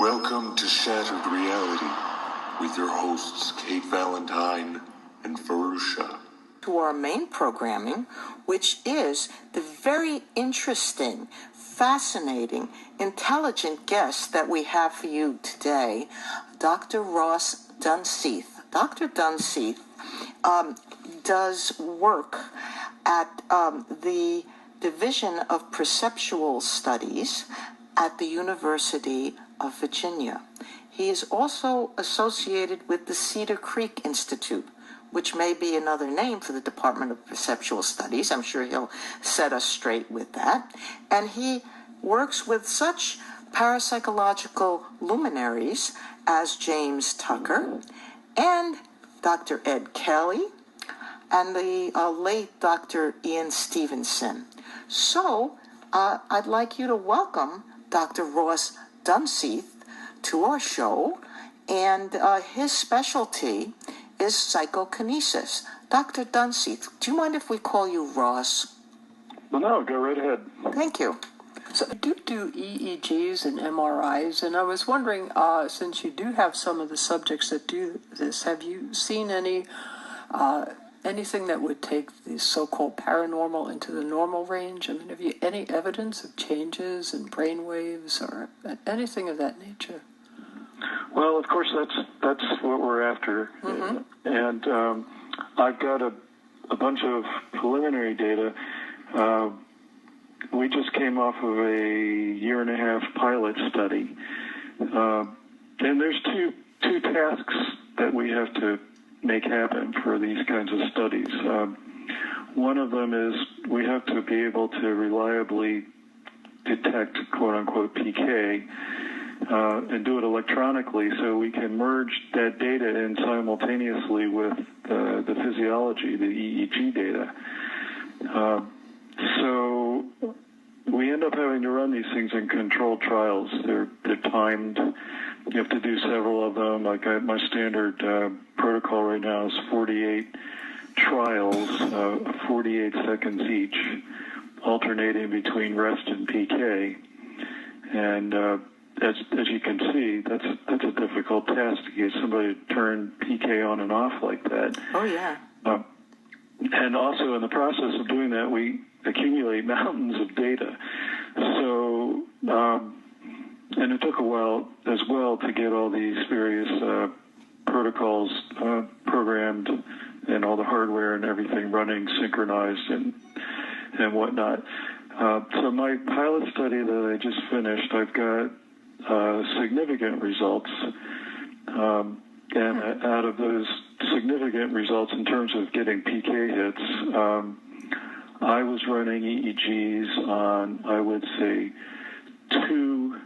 Welcome to Shattered Reality with your hosts Kate Valentine and Farusha. To our main programming, which is the very interesting, fascinating, intelligent guest that we have for you today, Dr. Ross Dunseath. Dr. Dunseath does work at the Division of Perceptual Studies at the University of Virginia. He is also associated with the Cedar Creek Institute, which may be another name for the Department of Perceptual Studies. I'm sure he'll set us straight with that. And he works with such parapsychological luminaries as James Tucker and Dr. Ed Kelly and the late Dr. Ian Stevenson. So I'd like you to welcome Dr. Ross Dunseath to our show, and his specialty is psychokinesis. Dr. Dunseath, do you mind if we call you Ross? Well, no, go right ahead. Thank you. So I do EEGs and MRIs, and I was wondering, since you do have some of the subjects that do this, have you seen anything that would take the so-called paranormal into the normal range? I mean, have you any evidence of changes in brain waves or anything of that nature? Well, of course, that's what we're after. Mm-hmm. And I've got a bunch of preliminary data. We just came off of a 1.5-year pilot study. And there's two tasks that we have to make happen for these kinds of studies. One of them is we have to be able to reliably detect quote-unquote PK and do it electronically so we can merge that data in simultaneously with the physiology, the EEG data. So we end up having to run these things in controlled trials. They're timed. You have to do several of them. Like my standard protocol right now is 48 trials, 48 seconds each, alternating between rest and PK. And as you can see, that's a difficult task to get somebody to turn PK on and off like that. Oh, yeah. And also in the process of doing that, we accumulate mountains of data. So, and it took a while as well to get all these various protocols programmed and all the hardware and everything running synchronized and whatnot. So my pilot study that I just finished, I've got significant results. And out of those significant results in terms of getting PK hits, I was running EEGs on, I would say, 2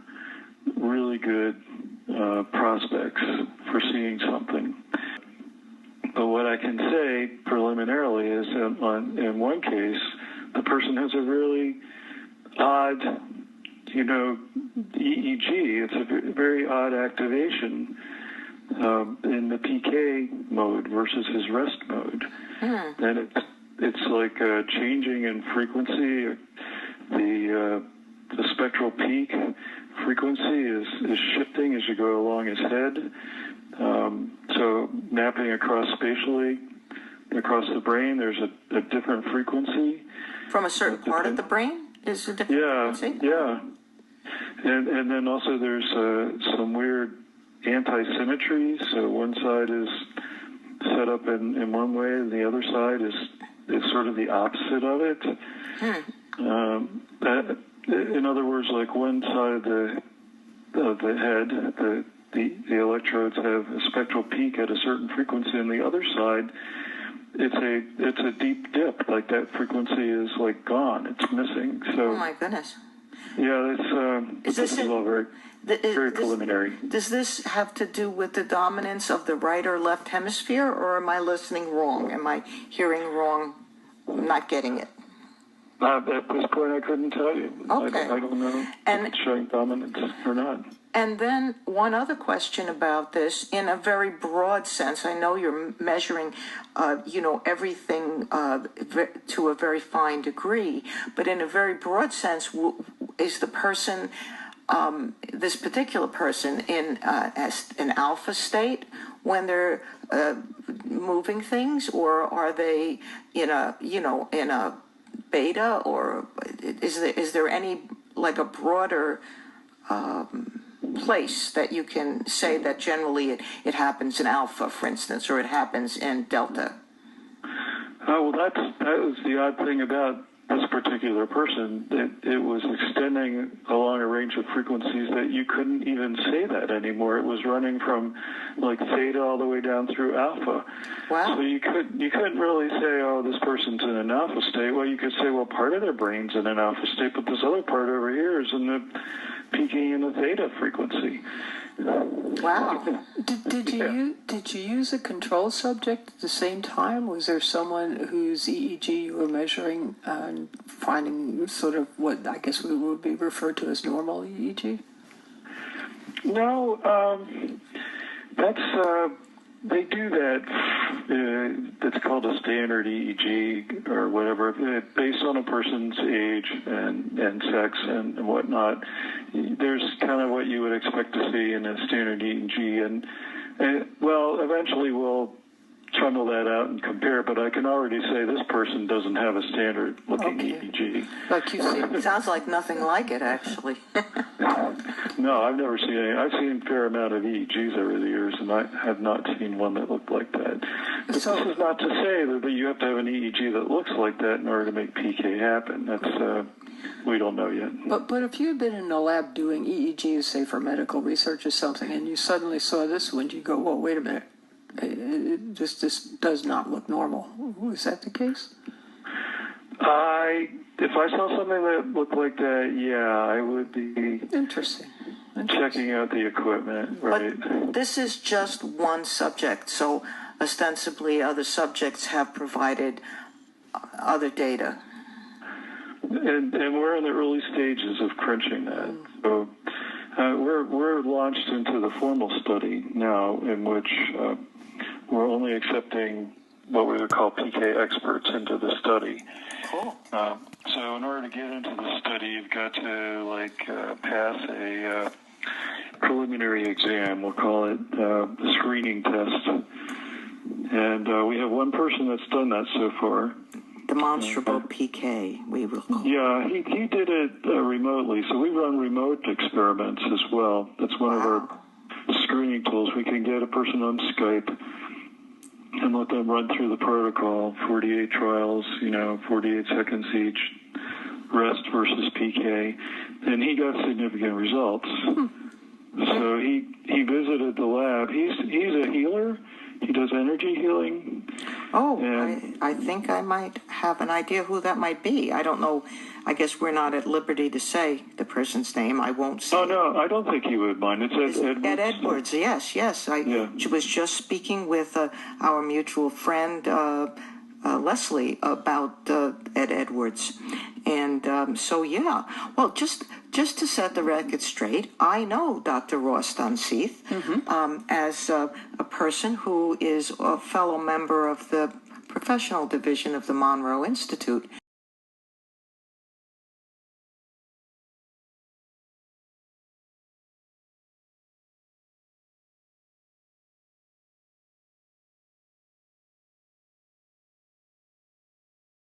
really good prospects for seeing something. But what I can say preliminarily is that in one case, the person has a really odd, EEG. It's a very odd activation in the PK mode versus his rest mode. And it's like changing in frequency. The spectral peak frequency is shifting as you go along his head. So mapping across spatially, across the brain, there's a different frequency. From a certain part of the brain is a different frequency? Yeah. And then also there's some weird anti-symmetry. So one side is set up in one way, and the other side is sort of the opposite of it. In other words, like one side of the head, the electrodes have a spectral peak at a certain frequency, and the other side, it's a deep dip. Like that frequency is like gone; it's missing. So, oh my goodness! Yeah, this is all very preliminary. Does this have to do with the dominance of the right or left hemisphere, or am I listening wrong? Am I hearing wrong? I'm not getting it. At this point, I couldn't tell you. Okay. I don't know if it's showing dominance or not. And then one other question about this, in a very broad sense. I know you're measuring, everything to a very fine degree, but in a very broad sense, is the person this particular person in an alpha state when they're moving things, or are they in a beta, or is there any like a broader place that you can say that generally it happens in alpha, for instance, or it happens in delta? Well, that was the odd thing about this particular person. It was extending along a range of frequencies that you couldn't even say that anymore. It was running from like theta all the way down through alpha. Wow. So you couldn't really say, oh, this person's in an alpha state. Well, you could say, well, part of their brain's in an alpha state, but this other part over here is in the peaking in the theta frequency. Wow. Did you use a control subject at the same time? Was there someone whose EEG you were measuring and finding sort of what I guess we would be referred to as normal EEG? No, that's they do that. It's called a standard EEG or whatever, based on a person's age and sex and whatnot. There's kind of what you would expect to see in a standard EEG, and well, eventually we'll trundle that out and compare. But I can already say this person doesn't have a standard looking EEG. Like you see, it sounds like nothing like it, actually. No, I've never seen any. I've seen a fair amount of EEGs over the years, and I have not seen one that looked like that. But this is not to say that you have to have an EEG that looks like that in order to make PK happen. That's we don't know yet. But if you had been in a lab doing EEGs, say for medical research or something, and you suddenly saw this one, you go, "Well, wait a minute, this does not look normal." Is that the case? If I saw something that looked like that, yeah, I would be Interesting. checking out the equipment, right? But this is just one subject, so ostensibly other subjects have provided other data. And we're in the early stages of crunching that. So we're launched into the formal study now, in which we're only accepting what we would call PK experts into the study. Cool. So in order to get into the study, you've got to pass a preliminary exam. We'll call it a screening test. And we have one person that's done that so far. Demonstrable PK, we will call it. Yeah, he did it remotely. So we run remote experiments as well. That's one of our screening tools. We can get a person on Skype and let them run through the protocol, 48 trials, 48 seconds each, rest versus PK, and he got significant results. So he visited the lab. He's a healer. He does energy healing. Oh, I think I might have an idea who that might be. I don't know. I guess we're not at liberty to say the person's name. I won't say. Oh, no, I don't think he would mind. It's Ed Edwards. Ed Edwards, yes. I was just speaking with our mutual friend, Leslie, about Ed Edwards. And so, yeah. Well, just to set the record straight, I know Dr. Ross Dunseath as a person who is a fellow member of the professional division of the Monroe Institute.